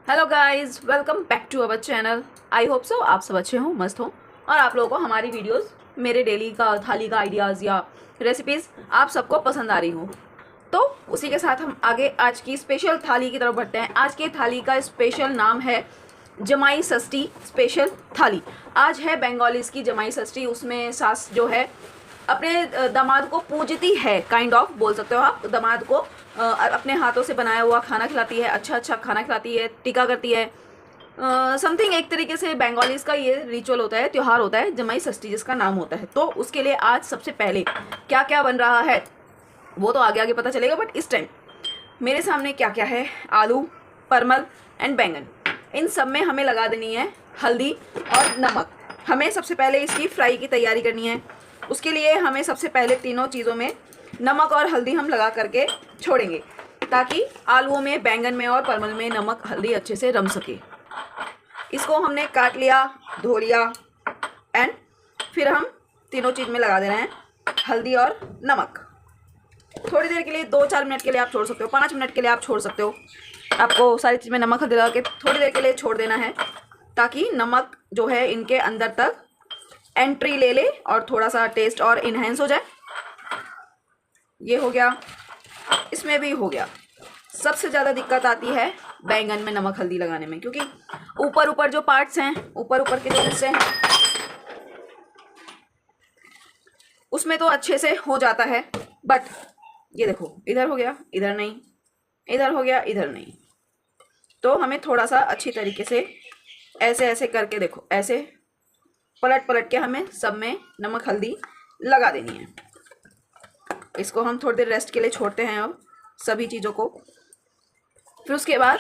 Hello guys, welcome back to our channel. I hope so आप सब अच्छे हों, मस्त हों और आप लोगों को हमारी वीडियोस, मेरे डेली का थाली का आइडियाज़ या रेसिपीज़ आप सबको पसंद आ रही हो। तो उसी के साथ हम आगे आज की स्पेशल थाली की तरफ बढ़ते हैं। आज की थाली का स्पेशल नाम है जमाई षष्ठी स्पेशल थाली। आज है बंगालीज़ की जमाई षष्ठी। उसमें सास जो है अपने दामाद को पूजती है, काइंड ऑफ बोल सकते हो आप। दामाद को अपने हाथों से बनाया हुआ खाना खिलाती है, अच्छा अच्छा खाना खिलाती है, टीका करती है। समथिंग एक तरीके से बंगालीज का ये रिचुअल होता है, त्यौहार होता है जमाई षष्ठी जिसका नाम होता है। तो उसके लिए आज सबसे पहले क्या क्या बन रहा है वो तो आगे आगे पता चलेगा, बट इस टाइम मेरे सामने क्या क्या है। आलू, परमल एंड बैंगन, इन सब में हमें लगा देनी है हल्दी और नमक। हमें सबसे पहले इसकी फ्राई की तैयारी करनी है। उसके लिए हमें सबसे पहले तीनों चीज़ों में नमक और हल्दी हम लगा करके छोड़ेंगे ताकि आलूओं में, बैंगन में और परमल में नमक हल्दी अच्छे से रम सके। इसको हमने काट लिया, धो लिया एंड फिर हम तीनों चीज़ में लगा दे रहे हैं हल्दी और नमक। थोड़ी देर के लिए 2-4 मिनट के लिए आप छोड़ सकते हो, 5 मिनट के लिए आप छोड़ सकते हो। आपको सारी चीज़ में नमक हल्दी लगा के थोड़ी देर के लिए छोड़ देना है ताकि नमक जो है इनके अंदर तक एंट्री ले ले और थोड़ा सा टेस्ट और इन्हेंस हो जाए। ये हो गया, इसमें भी हो गया। सबसे ज़्यादा दिक्कत आती है बैंगन में नमक हल्दी लगाने में, क्योंकि ऊपर ऊपर जो पार्ट्स हैं, ऊपर ऊपर के जो हिस्से हैं, उसमें तो अच्छे से हो जाता है। बट ये देखो, इधर हो गया, इधर नहीं, इधर हो गया, इधर नहीं। तो हमें थोड़ा सा अच्छी तरीके से ऐसे ऐसे करके, देखो ऐसे पलट पलट के हमें सब में नमक हल्दी लगा देनी है। इसको हम थोड़ी देर रेस्ट के लिए छोड़ते हैं अब सभी चीज़ों को। फिर उसके बाद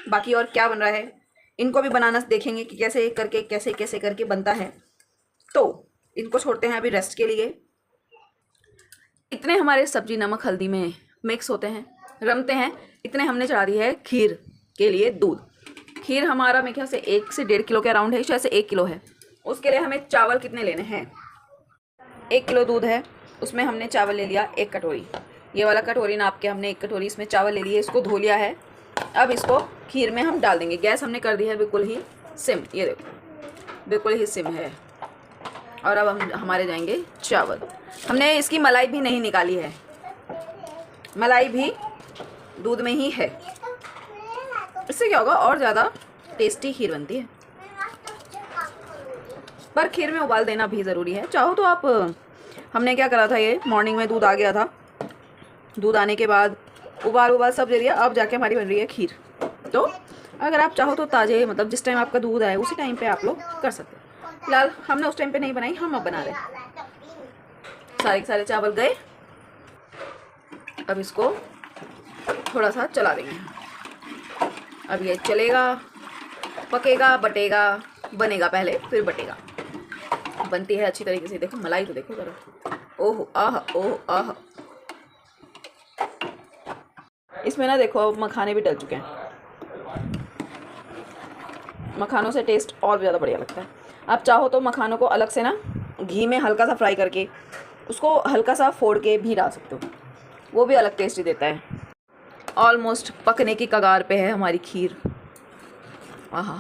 बाकी और क्या बन रहा है इनको भी बनाना देखेंगे कि कैसे करके कैसे कैसे करके बनता है। तो इनको छोड़ते हैं अभी रेस्ट के लिए। इतने हमारे सब्जी नमक हल्दी में मिक्स होते हैं, रमते हैं, इतने हमने चढ़ा दी है खीर के लिए दूध। खीर हमारा मेरे ख्याल से 1 से 1.5 किलो के अराउंड है, शायद से 1 किलो है। उसके लिए हमें चावल कितने लेने हैं, 1 किलो दूध है, उसमें हमने चावल ले लिया 1 कटोरी। ये वाला कटोरी नाप के हमने 1 कटोरी इसमें चावल ले लिए, इसको धो लिया है। अब इसको खीर में हम डाल देंगे। गैस हमने कर दी है बिल्कुल ही सिम, ये देखो बिल्कुल ही सिम है। और अब हम हमारे जाएंगे चावल। हमने इसकी मलाई भी नहीं निकाली है, मलाई भी दूध में ही है। इससे क्या होगा, और ज़्यादा टेस्टी खीर बनती है। पर खीर में उबाल देना भी ज़रूरी है। चाहो तो आप, हमने क्या करा था, ये मॉर्निंग में दूध आ गया था, दूध आने के बाद उबाल सब दे दिया, अब जाके हमारी बन रही है खीर। तो अगर आप चाहो तो ताज़े, मतलब जिस टाइम आपका दूध आए उसी टाइम पे आप लोग कर सकते हो। फिलहाल हमने उस टाइम पे नहीं बनाई, हम अब बना रहे हैं। सारे के सारे चावल गए, अब इसको थोड़ा सा चला देंगे। अब ये चलेगा, पकेगा, बटेगा, बनेगा पहले फिर बटेगा। बनती है अच्छी तरीके से। देखो मलाई तो देखो जरा, ओह आह, ओह आह। इसमें ना देखो मखाने भी डल चुके हैं। मखानों से टेस्ट और ज़्यादा बढ़िया लगता है। आप चाहो तो मखानों को अलग से ना घी में हल्का सा फ्राई करके उसको हल्का सा फोड़ के भी डाल सकते हो, वो भी अलग टेस्ट ही देता है। ऑलमोस्ट पकने की कगार पे है हमारी खीर। आहा,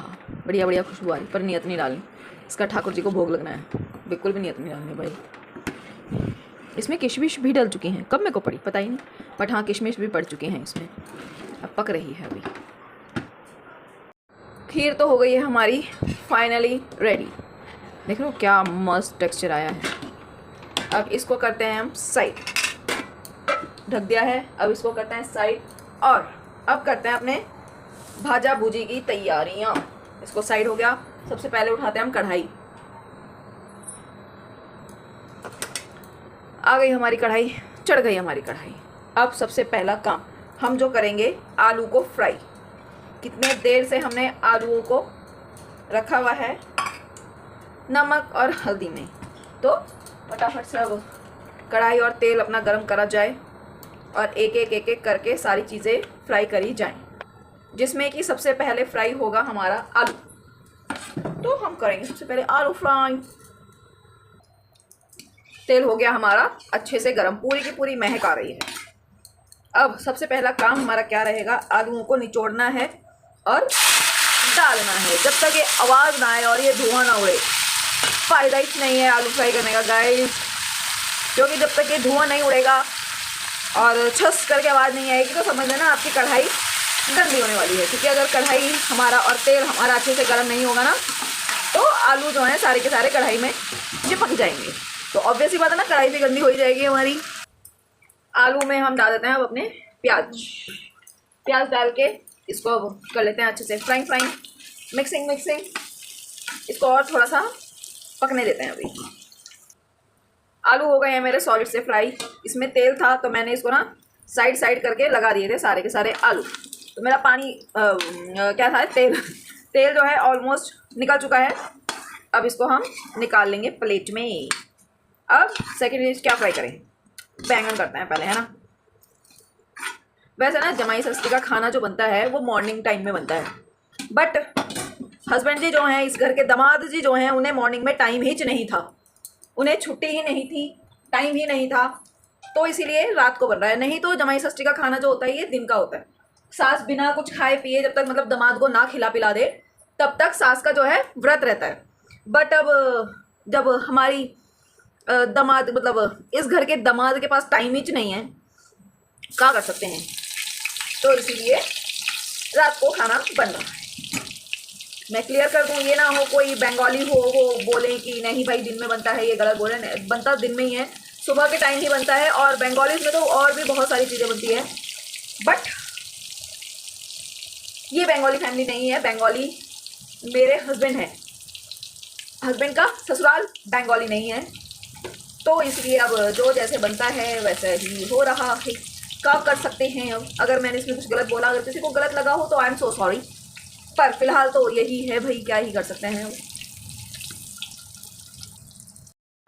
बढ़िया बढ़िया खुशबू आ रही। पर नियत नहीं डालनी, इसका ठाकुर जी को भोग लगना है, बिल्कुल भी नियत नहीं डालनी भाई। इसमें किशमिश भी डल चुकी हैं, कब मेरे को पड़ी पता ही नहीं, बट हाँ किशमिश भी पड़ चुके हैं इसमें। अब पक रही है अभी खीर। तो हो गई है हमारी फाइनली रेडी। देख लो क्या मस्त टेक्सचर आया है। अब इसको करते हैं हम साइड, ढक दिया है, अब इसको करते हैं साइड। और अब करते हैं अपने भाजा भूजी की तैयारियाँ। इसको साइड हो गया। सबसे पहले उठाते हैं हम कढ़ाई। आ गई हमारी कढ़ाई, चढ़ गई हमारी कढ़ाई। अब सबसे पहला काम हम जो करेंगे, आलू को फ्राई। कितने देर से हमने आलूओं को रखा हुआ है नमक और हल्दी में, तो फटाफट से अब कढ़ाई और तेल अपना गरम करा जाए और एक एक करके सारी चीज़ें फ्राई करी जाएं, जिसमें कि सबसे पहले फ्राई होगा हमारा आलू। तो हम करेंगे सबसे पहले आलू फ्राई। तेल हो गया हमारा अच्छे से गरम, पूरी की पूरी महक आ रही है। अब सबसे पहला काम हमारा क्या रहेगा, आलूओं को निचोड़ना है और करना है जब तक ये आवाज़ ना आए और ये धुआं ना उड़े। फ़ायदा ही नहीं है आलू फ्राई करने का गाइस, क्योंकि जब तक ये धुआं नहीं उड़ेगा और छस करके आवाज़ नहीं आएगी तो समझ लेना आपकी कढ़ाई गंदी होने वाली है। क्योंकि अगर कढ़ाई हमारा और तेल हमारा अच्छे से गर्म नहीं होगा ना तो आलू जो हैं सारे के सारे कढ़ाई में चिपक जाएंगे, तो ऑब्वियस ही बात है ना, कढ़ाई भी गंदी हो ही जाएगी हमारी। आलू में हम डाल देते हैं अब अपने प्याज डाल के इसको अब कर लेते हैं अच्छे से फ्राइंग मिक्सिंग इसको और थोड़ा सा पकने देते हैं। अभी आलू हो गए हैं मेरे सॉलिड से फ्राई। इसमें तेल था तो मैंने इसको ना साइड करके लगा दिए थे सारे के सारे आलू। तो मेरा पानी क्या था, तेल जो है ऑलमोस्ट निकल चुका है। अब इसको हम निकाल लेंगे प्लेट में। अब सेकेंड डिश क्या फ्राई करें, बैंगन करते हैं पहले, है ना। वैसे ना जमाई षष्ठी का खाना जो बनता है वो मॉर्निंग टाइम में बनता है, बट हस्बैंड जी जो हैं, इस घर के दामाद जी जो हैं, उन्हें मॉर्निंग में टाइम ही नहीं था, उन्हें छुट्टी ही नहीं थी, टाइम ही नहीं था, तो इसीलिए रात को बन रहा है। नहीं तो जमाई षष्ठी का खाना जो होता है ये दिन का होता है। सास बिना कुछ खाए पिए जब तक मतलब दामाद को ना खिला पिला दे तब तक सास का जो है व्रत रहता है। बट अब जब हमारी दामाद मतलब इस घर के दामाद के पास टाइम ही नहीं है, क्या कर सकते हैं, तो इसीलिए रात को खाना बन रहा है। मैं क्लियर कर दूं, ये ना हो कोई बंगाली हो वो बोले कि नहीं भाई दिन में बनता है, ये गलत बोले। बनता दिन में ही है, सुबह के टाइम ही बनता है। और बंगालीज में तो और भी बहुत सारी चीज़ें बनती है, बट ये बंगाली फैमिली नहीं है। बंगाली मेरे हस्बैंड हैं, हस्बैंड का ससुराल बंगाली नहीं है, तो इसलिए अब जो जैसे बनता है वैसे ही हो रहा है। क्या कर सकते हैं। अब अगर मैंने इसमें कुछ गलत बोला, अगर किसी को गलत लगा हो तो आई एम सो सॉरी, पर फिलहाल तो यही है भाई, क्या ही कर सकते हैं।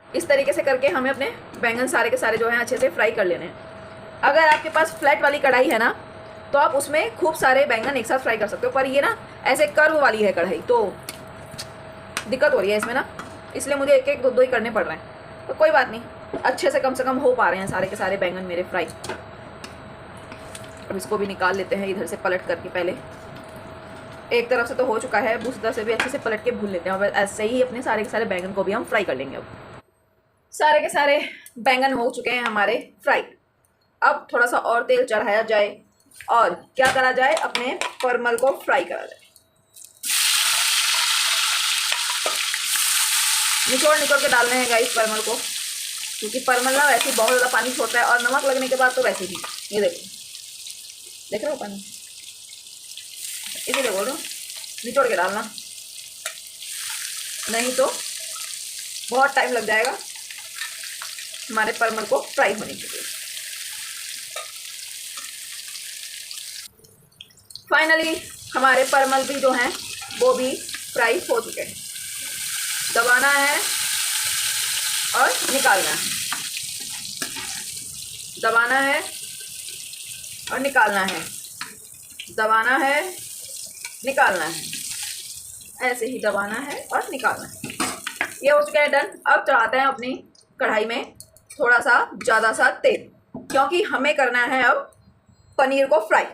इस तरीके से करके हमें अपने बैंगन सारे के सारे जो हैं अच्छे से फ्राई कर लेने हैं। अगर आपके पास फ्लैट वाली कढ़ाई है ना तो आप उसमें खूब सारे बैंगन एक साथ फ्राई कर सकते हो, पर ये ना ऐसे कर्व वाली है कढ़ाई, तो दिक्कत हो रही है इसमें ना, इसलिए मुझे एक एक दो ही करने पड़ रहे हैं। तो कोई बात नहीं, अच्छे से कम हो पा रहे हैं सारे के सारे बैंगन मेरे फ्राई। अब इसको भी निकाल लेते हैं इधर से पलट करके। पहले एक तरफ से तो हो चुका है, दूसरी तरफ से भी अच्छे से पलट के भून लेते हैं। अब ऐसे ही अपने सारे के सारे बैंगन को भी हम फ्राई कर लेंगे। अब सारे के सारे बैंगन हो चुके हैं हमारे फ्राई। अब थोड़ा सा और तेल चढ़ाया जाए और क्या करा जाए, अपने परमल को फ्राई करा जाए। निचोड़ के डालने हैं गाइस परमल को, क्योंकि परमल ना वैसे बहुत ज़्यादा पानी छोड़ता है और नमक लगने के बाद तो वैसे भी, ये देखो देख रहे हो पानी, इसीलिए बोल रहा हूँ निचोड़ के डालना, नहीं तो बहुत टाइम लग जाएगा हमारे परमल को फ्राई होने के लिए। फाइनली हमारे परमल भी जो हैं वो भी फ्राई हो चुके हैं। दबाना है और निकालना है, दबाना है और निकालना है, दबाना है निकालना है, ऐसे ही दबाना है और निकालना है। ये हो चुका है डन। अब चढ़ाते हैं अपनी कढ़ाई में थोड़ा सा ज़्यादा सा तेल, क्योंकि हमें करना है अब पनीर को फ्राई।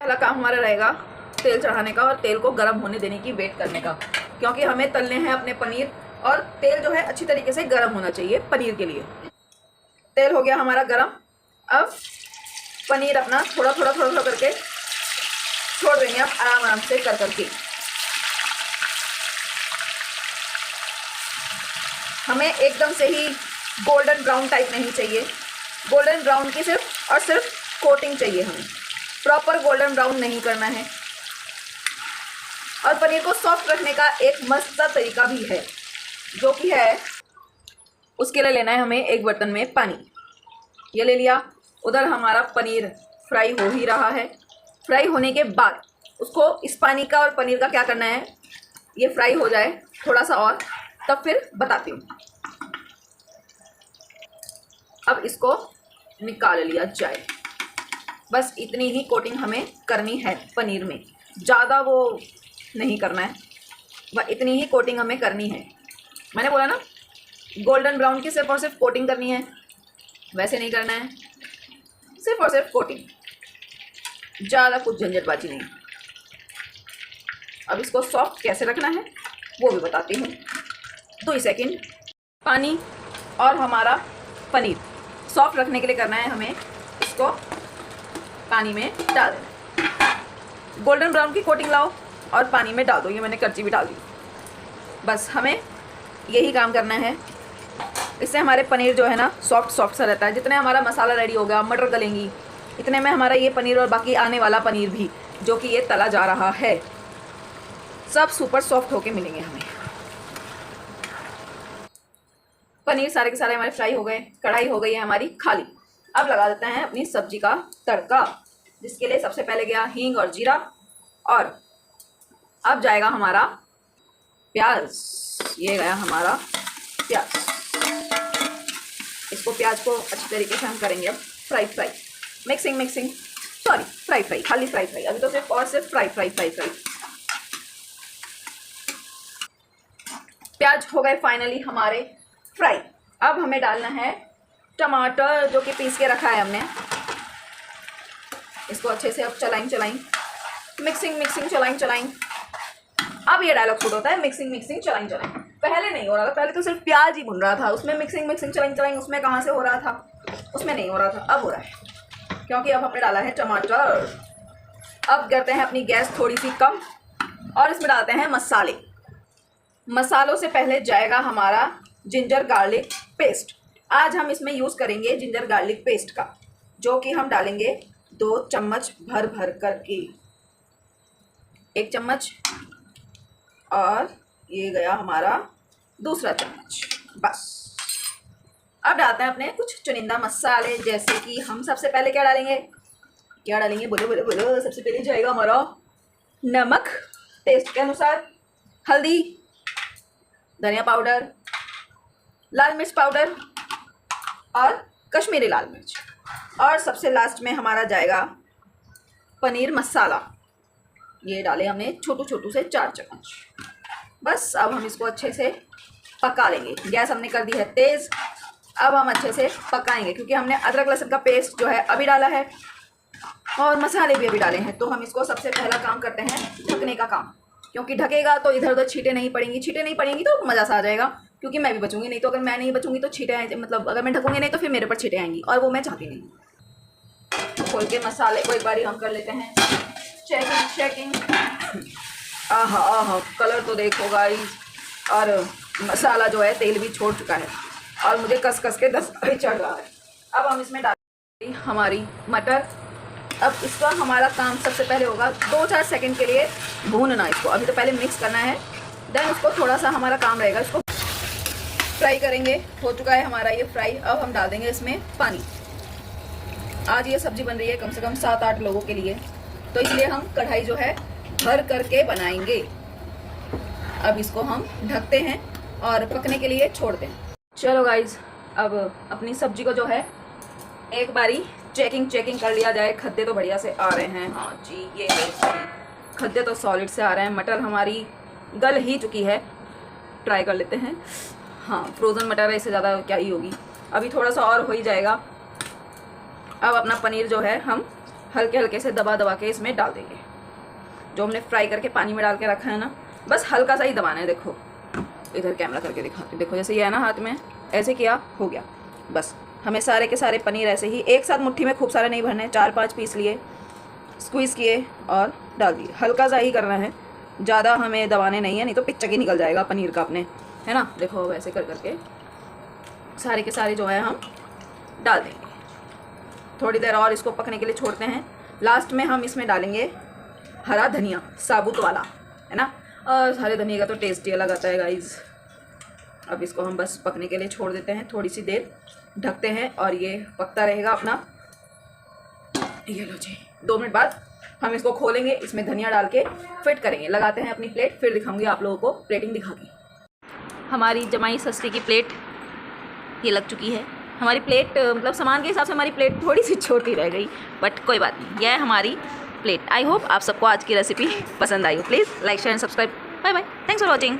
पहला काम हमारा रहेगा तेल चढ़ाने का और तेल को गर्म होने देने की वेट करने का, क्योंकि हमें तलने हैं अपने पनीर और तेल जो है अच्छी तरीके से गर्म होना चाहिए पनीर के लिए। तेल हो गया हमारा गर्म। अब पनीर अपना थोड़ा करके छोड़ देंगे आप आराम से कर करके। हमें एकदम से ही गोल्डन ब्राउन टाइप नहीं चाहिए, गोल्डन ब्राउन की सिर्फ और सिर्फ कोटिंग चाहिए, हमें प्रॉपर गोल्डन ब्राउन नहीं करना है। और पनीर को सॉफ्ट रखने का एक मस्त सा तरीका भी है, जो कि है उसके लिए लेना है हमें एक बर्तन में पानी। ये ले लिया। उधर हमारा पनीर फ्राई हो ही रहा है। फ्राई होने के बाद उसको इस पानी का और पनीर का क्या करना है, ये फ्राई हो जाए थोड़ा सा और, तब फिर बताती हूँ। अब इसको निकाल लिया जाए। बस इतनी ही कोटिंग हमें करनी है पनीर में, ज़्यादा वो नहीं करना है, वह इतनी ही कोटिंग हमें करनी है। मैंने बोला ना गोल्डन ब्राउन की सिर्फ और सिर्फ कोटिंग करनी है, वैसे नहीं करना है, सिर्फ और सिर्फ कोटिंग, ज़्यादा कुछ झंझटबाजी नहीं। अब इसको सॉफ्ट कैसे रखना है वो भी बताती हूँ। 2 सेकेंड। पानी और हमारा पनीर सॉफ्ट रखने के लिए करना है हमें, इसको पानी में डाल दें। गोल्डन ब्राउन की कोटिंग लाओ और पानी में डाल दो। ये मैंने करची भी डाल दी। बस हमें यही काम करना है। इससे हमारे पनीर जो है ना सॉफ्ट सा रहता है। जितने हमारा मसाला रेडी होगा, मटर गलेंगी, इतने में हमारा ये पनीर और बाकी आने वाला पनीर भी जो कि ये तला जा रहा है सब सुपर सॉफ्ट होके मिलेंगे हमें। पनीर सारे के सारे हमारे फ्राई हो गए, कढ़ाई हो गई है हमारी खाली। अब लगा देते हैं अपनी सब्जी का तड़का, जिसके लिए सबसे पहले गया हींग और जीरा, और अब जाएगा हमारा प्याज। ये गया हमारा प्याज। इसको प्याज को अच्छी तरीके से हम करेंगे अब फ्राई खाली फ्राई। अभी तो सिर्फ और सिर्फ फ्राई। प्याज हो गए फाइनली हमारे फ्राई। अब हमें डालना है टमाटर जो कि पीस के रखा है हमने। इसको अच्छे से अब चलाएं, मिक्सिंग चलाएं। अब ये डायलॉग शूट होता है, मिक्सिंग चलाएं। पहले नहीं हो रहा था, पहले तो सिर्फ प्याज ही भुन रहा था, उसमें मिक्सिंग चलाएं उसमें कहाँ से हो रहा था, उसमें नहीं हो रहा था। अब हो रहा है क्योंकि अब हमने डाला है टमाटर। अब करते हैं अपनी गैस थोड़ी सी कम और इसमें डालते हैं मसाले। मसालों से पहले जाएगा हमारा जिंजर गार्लिक पेस्ट। आज हम इसमें यूज़ करेंगे जिंजर गार्लिक पेस्ट का, जो कि हम डालेंगे 2 चम्मच भर करके। 1 चम्मच और ये गया हमारा दूसरा चम्मच। बस अब डालते हैं अपने कुछ चुनिंदा मसाले, जैसे कि हम सबसे पहले क्या डालेंगे बोलो। सबसे पहले जाएगा हमारा नमक टेस्ट के अनुसार, हल्दी, धनिया पाउडर, लाल मिर्च पाउडर और कश्मीरी लाल मिर्च, और सबसे लास्ट में हमारा जाएगा पनीर मसाला। ये डाले हमने छोटू से 4 चम्मच। बस अब हम इसको अच्छे से पका लेंगे। गैस हमने कर दी है तेज़। अब हम अच्छे से पकाएंगे क्योंकि हमने अदरक लहसुन का पेस्ट जो है अभी डाला है और मसाले भी अभी डाले हैं। तो हम इसको सबसे पहला काम करते हैं ढकने का काम, क्योंकि ढकेगा तो इधर उधर छींटे नहीं पड़ेंगी तो मज़ा सा आ जाएगा। क्योंकि मैं भी बचूंगी नहीं, तो अगर मैं नहीं बचूंगी तो छींटे आए, मतलब अगर मैं ढकूंगी नहीं तो फिर मेरे पर छींटे आएंगी और वो मैं चाहती नहीं। खोल के मसाले को एक बारी हम कर लेते हैं चेकिंग। आहा कलर तो देखो गाइस, और मसाला जो है तेल भी छोड़ चुका है और मुझे कस के 10 चढ़ रहा है। अब हम इसमें डालेंगे हमारी मटर। अब इसका हमारा काम सबसे पहले होगा 2-4 सेकंड के लिए भूनना इसको। अभी तो पहले मिक्स करना है, देन उसको थोड़ा सा हमारा काम रहेगा, इसको फ्राई करेंगे। हो चुका है हमारा ये फ्राई। अब हम डाल देंगे इसमें पानी। आज ये सब्जी बन रही है कम से कम 7-8 लोगों के लिए, तो इसलिए हम कढ़ाई जो है भर करके बनाएंगे। अब इसको हम ढकते हैं और पकने के लिए छोड़ते हैं। चलो गाइज, अब अपनी सब्जी को जो है एक बारी चेकिंग कर लिया जाए। खद्दे तो बढ़िया से आ रहे हैं। हाँ जी, ये खद्दे तो सॉलिड से आ रहे हैं। मटर हमारी गल ही चुकी है। ट्राई कर लेते हैं। हाँ, फ्रोज़न मटर है, इससे ज़्यादा क्या ही होगी। अभी थोड़ा सा और हो ही जाएगा। अब अपना पनीर जो है हम हल्के से दबा के इसमें डाल देंगे। जो हमने फ्राई करके पानी में डाल के रखा है ना, बस हल्का सा ही दबाना है। देखो इधर कैमरा करके दिखाते, देखो जैसे ये है ना, हाथ में ऐसे किया, हो गया। बस हमें सारे के सारे पनीर ऐसे ही एक साथ मुट्ठी में खूब सारे नहीं भरने, 4-5 पीस लिए, स्क्वीज़ किए और डाल दिए। हल्का सा ही करना है, ज़्यादा हमें दबाने नहीं है, नहीं तो पिच्चक ही निकल जाएगा पनीर का अपने, है ना। देखो वैसे करके सारे के सारे जो है हम डाल देंगे। थोड़ी देर और इसको पकने के लिए छोड़ते हैं। लास्ट में हम इसमें डालेंगे हरा धनिया, साबुत वाला, है ना। और हरे धनिया का तो टेस्ट ही अलग आता है गाइज़। अब इसको हम बस पकने के लिए छोड़ देते हैं, थोड़ी सी देर ढकते हैं और ये पकता रहेगा अपना। ये लो जी, 2 मिनट बाद हम इसको खोलेंगे, इसमें धनिया डाल के फिट करेंगे। लगाते हैं अपनी प्लेट, फिर दिखाऊंगी आप लोगों को प्लेटिंग दिखा के। हमारी जमाई सस्ती की प्लेट ये लग चुकी है। हमारी प्लेट मतलब सामान के हिसाब से हमारी प्लेट थोड़ी सी छोटी रह गई, बट कोई बात नहीं, यह है हमारी प्लेट। आई होप आप सबको आज की रेसिपी पसंद आई हो। Please like share and subscribe. Bye bye, thanks for watching.